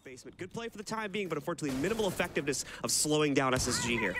Basement. Good play for the time being, but unfortunately minimal effectiveness of slowing down SSG here.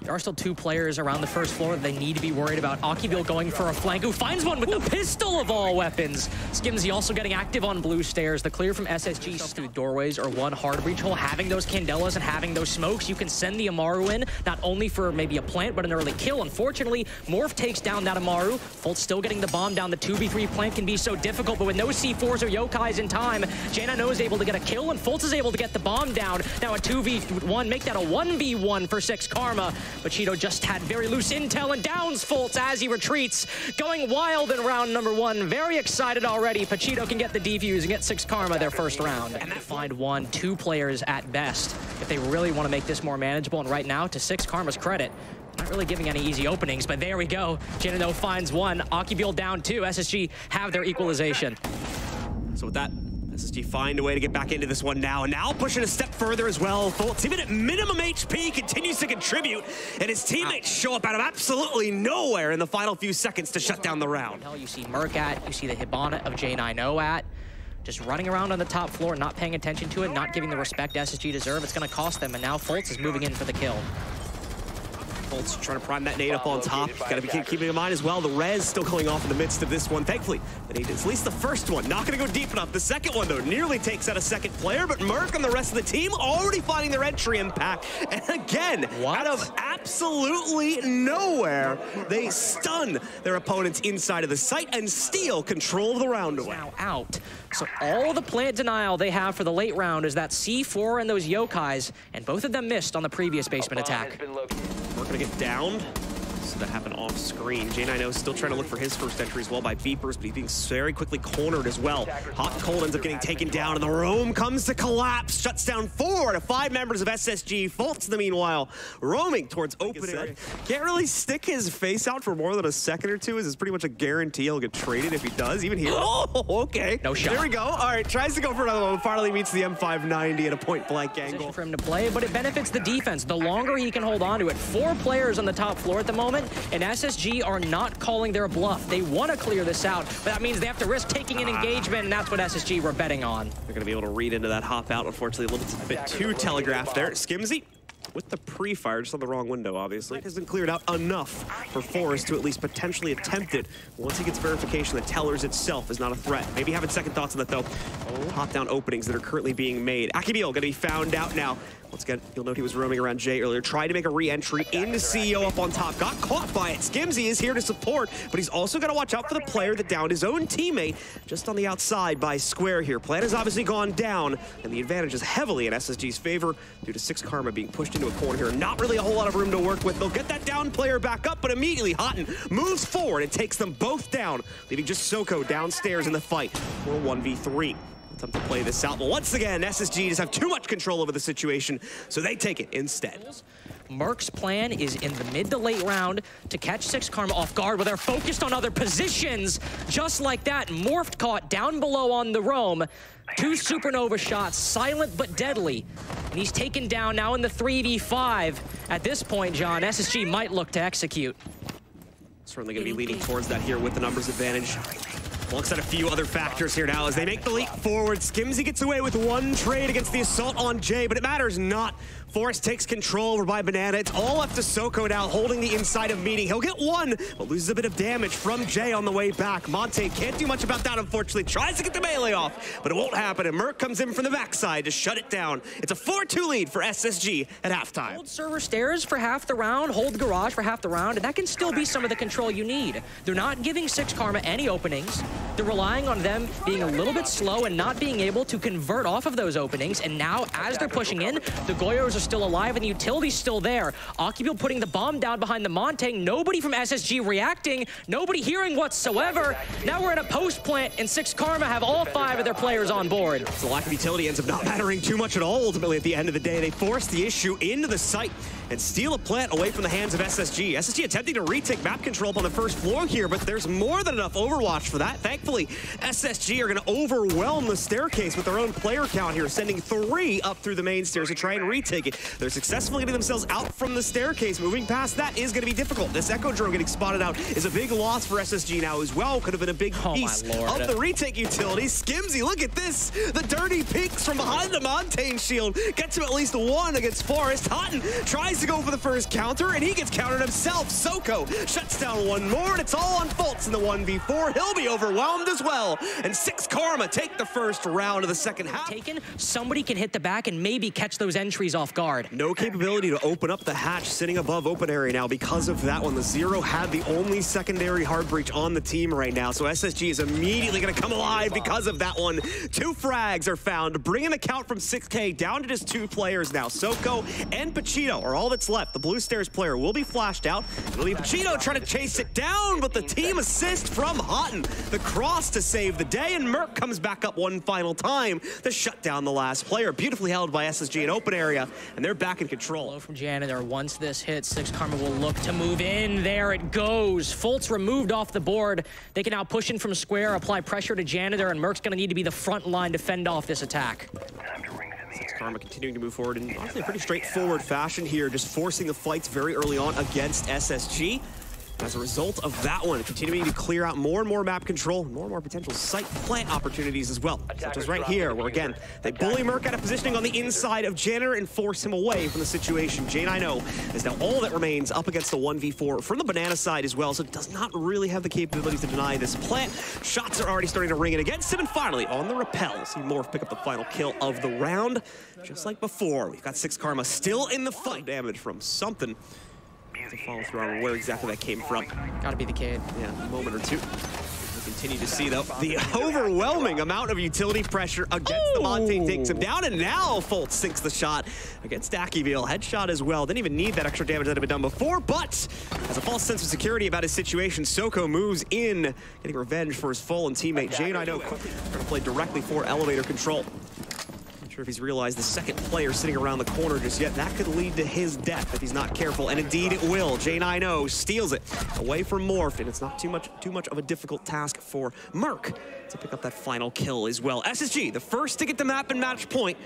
There are still two players around the first floor that they need to be worried about. Akibil going for a flank, who finds one with the pistol of all weapons. Skimzy also getting active on blue stairs. The clear from SSG through doorways or one hard breach hole. Having those Candelas and having those smokes, you can send the Amaru in, not only for maybe a plant, but an early kill. Unfortunately, Morph takes down that Amaru. Fultz still getting the bomb down. The 2v3 plant can be so difficult, but with no C4s or Yokais in time, J9 is able to get a kill, and Fultz is able to get the bomb down. Now a 2v1, make that a 1v1 for 6 Karma. But Cheeto just had very loose intel and downs Fultz as he retreats. Going wild in round number 1. Very excited already. Pachito can get the defuse and get 6 Karma their first round. And they find 1-2 players at best if they really want to make this more manageable. And right now, to 6 Karma's credit, not really giving any easy openings, but there we go. Janino finds 1. Akibil down 2. SSG have their equalization. So with that, SSG find a way to get back into this one now, and now pushing a step further as well. Fultz, even at minimum HP, continues to contribute, and his teammates show up out of absolutely nowhere in the final few seconds to shut down the round. You see Merc at, you see the Hibana of J9O at, just running around on the top floor, not paying attention to it, not giving the respect SSG deserve. It's going to cost them, and now Fultz is moving in for the kill. Fultz trying to prime that nade up on top. Got to be keeping in mind as well, the res still going off in the midst of this one. Thankfully, the nade is at least the first one. Not going to go deep enough. The second one, though, nearly takes out a second player, but Merc and the rest of the team already finding their entry impact. And again, out of absolutely nowhere, they stun their opponents inside of the site and steal control of the round away. Now out. So all the plant denial they have for the late round is that C4 and those Yokais, and both of them missed on the previous basement attack. We're gonna get downed. So that happened off screen. J9O still trying to look for his first entry as well by Beepers, but he's being very quickly cornered as well. Hot and Cold ends up getting taken down, and the roam comes to collapse. Shuts down 4 to 5 members of SSG. Fultz, in the meanwhile, roaming towards open area. Can't really stick his face out for more than a second or two, as it's pretty much a guarantee he'll get traded if he does, even here. Oh, okay. No shot. There we go. All right, tries to go for another one. Finally meets the M590 at a point-blank angle. For him to play, but it benefits the defense. The longer he can hold on to it. 4 players on the top floor at the moment, and SSG are not calling their bluff. They want to clear this out, but that means they have to risk taking an engagement, and that's what SSG were betting on. They're going to be able to read into that hop out, unfortunately, a little bit too telegraphed there. Skimzy with the pre-fire, just on the wrong window, obviously. It has been cleared out enough for Forrest to at least potentially attempt it. Once he gets verification that Tellers itself is not a threat. Maybe having second thoughts on that, though. Hop-down openings that are currently being made. Akibil going to be found out now. Once again, you'll note he was roaming around Jay earlier. Tried to make a re-entry into CEO up on top. Got caught by it. Skimzy is here to support, but he's also got to watch out for the player that downed his own teammate just on the outside by Square here. Plan has obviously gone down, and the advantage is heavily in SSG's favor due to 6 Karma being pushed into a corner here. Not really a whole lot of room to work with. They'll get that down player back up, but immediately Houghton moves forward and takes them both down, leaving just Soko downstairs in the fight for a 1v3. Attempt to play this out, but once again, SSG just have too much control over the situation, so they take it instead. Merc's plan is in the mid to late round to catch 6 Karma off guard, where they're focused on other positions. Just like that, Morphed caught down below on the roam. 2 supernova shots, silent but deadly. And he's taken down now in the 3v5. At this point, John, SSG might look to execute. Certainly going to be leaning towards that here with the numbers advantage. Alongside a few other factors here now as they make the leap forward. Skimzy gets away with 1 trade against the assault on Jay, but it matters not. Forrest takes control over by Banana. It's all left to Soko now, holding the inside of meeting. He'll get 1, but loses a bit of damage from Jay on the way back. Monte can't do much about that, unfortunately. Tries to get the melee off, but it won't happen, and Merc comes in from the backside to shut it down. It's a 4-2 lead for SSG at halftime. Hold server stairs for half the round, hold garage for half the round, and that can still be some of the control you need. They're not giving 6 Karma any openings. They're relying on them being a little bit slow and not being able to convert off of those openings, and now, as they're pushing in, the Goyos are still alive and the utility's still there. Akibil putting the bomb down behind the Monte. Nobody from SSG reacting. Nobody hearing whatsoever. Now we're in a post plant, and 6 Karma have all 5 of their players on board. So the lack of utility ends up not mattering too much at all. Ultimately, at the end of the day, they force the issue into the site and steal a plant away from the hands of SSG. SSG attempting to retake map control up on the first floor here, but there's more than enough Overwatch for that. Thankfully, SSG are going to overwhelm the staircase with their own player count here, sending 3 up through the main stairs to try and retake it. They're successfully getting themselves out from the staircase. Moving past that is going to be difficult. This Echo Drone getting spotted out is a big loss for SSG now as well. Could have been a big piece of the retake utility. Skimzy, look at this. The dirty peeks from behind the Montaigne shield gets him at least 1 against Forest. Houghton tries to go for the first counter, and he gets countered himself. Soko shuts down 1 more, and it's all on Fultz in the 1v4. He'll be overwhelmed as well. And 6 Karma take the first round of the second half. Somebody can hit the back and maybe catch those entries off guard. No capability to open up the hatch sitting above open area now because of that one. The Zero had the only secondary hard breach on the team right now, so SSG is immediately going to come alive because of that one. 2 frags are found, bringing the count from 6K down to just 2 players now. Soko and Pachito are all that's left. The Blue Stairs player will be flashed out. It'll be Pachito trying to chase it down, but the team assist from Houghton. The cross to save the day, and Merc comes back up 1 final time to shut down the last player. Beautifully held by SSG in open area, and they're back in control. Low from Janitor. Once this hits, 6 Karma will look to move in. There it goes. Fultz removed off the board. They can now push in from square, apply pressure to Janitor, and Merc's going to need to be the front line to fend off this attack. 6 Karma continuing to move forward in honestly a pretty straightforward fashion here, just forcing the fights very early on against SSG. As a result of that one, continuing to clear out more and more map control, more and more potential site plant opportunities as well. Such as right here, where again, they bully Merc out of positioning on the inside of Janitor and force him away from the situation. J9O is now all that remains up against the 1v4 from the Banana side as well, so does not really have the capabilities to deny this plant. Shots are already starting to ring in against him, and finally, on the rappel, see Morph pick up the final kill of the round. Just like before, we've got 6 Karma still in the fight. Damage from something. To follow through on where exactly that came from. Gotta be the kid. Yeah, a moment or two. We continue to see, though, the overwhelming amount of utility pressure against the Montaigne takes him down, and now Fultz sinks the shot against Akibil. Headshot as well. Didn't even need that extra damage that had been done before, but has a false sense of security about his situation. Soko moves in, getting revenge for his fallen teammate. J9O trying to play directly for elevator control. Sure if he's realized the second player sitting around the corner just yet. That could lead to his death if he's not careful, and indeed it will. J9O steals it away from Morph, and it's not too much of a difficult task for Merc to pick up that final kill as well. SSG, the first to get the map and match point.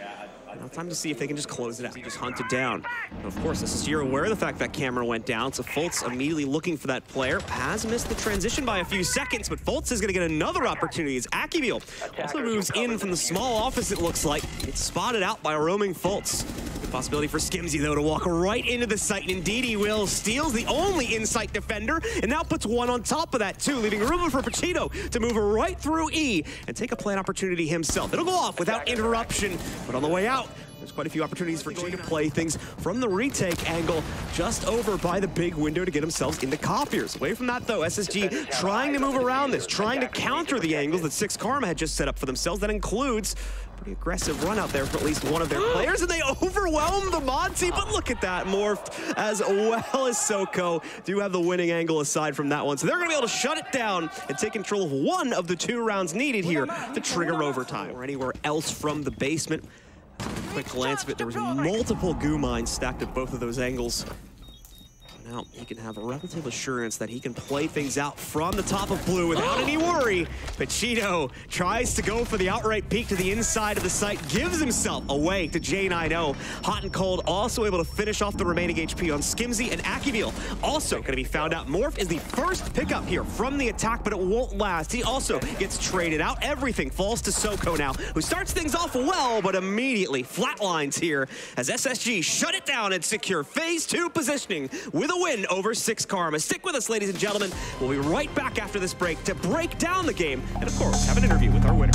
Now time to see if they can just close it out. He just hunted down. And of course, SSG are aware of the fact that camera went down, so Fultz immediately looking for that player. Has missed the transition by a few seconds, but Fultz is going to get another opportunity as Akibil also moves in from the small office, it looks like. It's spotted out by a roaming Fultz. Good possibility for Skimzy, though, to walk right into the site, and indeed he will. Steals the only in-sight defender, and now puts 1 on top of that, too, leaving room for Pachito to move right through E and take a plant opportunity himself. It'll go off without interruption, but on the way out, there's quite a few opportunities for G to play things from the retake angle, just over by the big window to get themselves into copiers. Away from that, though, SSG trying to move around this, trying to counter the angles that 6 Karma had just set up for themselves. That includes a pretty aggressive run out there for at least one of their players, and they overwhelm the Monty, but look at that, Morphed, as well as Soko do have the winning angle aside from that one. So they're going to be able to shut it down and take control of 1 of the 2 rounds needed here to trigger overtime. Or anywhere else from the basement. Quick glance of it, there was multiple goo mines stacked at both of those angles. Now he can have a relative assurance that he can play things out from the top of blue without any worry. Pachito tries to go for the outright peek to the inside of the site, gives himself away to J9O. Hot and Cold also able to finish off the remaining HP on Skimzy, and Akibil also going to be found out. Morph is the first pickup here from the attack, but it won't last. He also gets traded out. Everything falls to Soko now, who starts things off well, but immediately flatlines here as SSG shut it down and secure phase 2 positioning with a win over 6 Karma. Stick with us, ladies and gentlemen. We'll be right back after this break to break down the game and, of course, have an interview with our winner.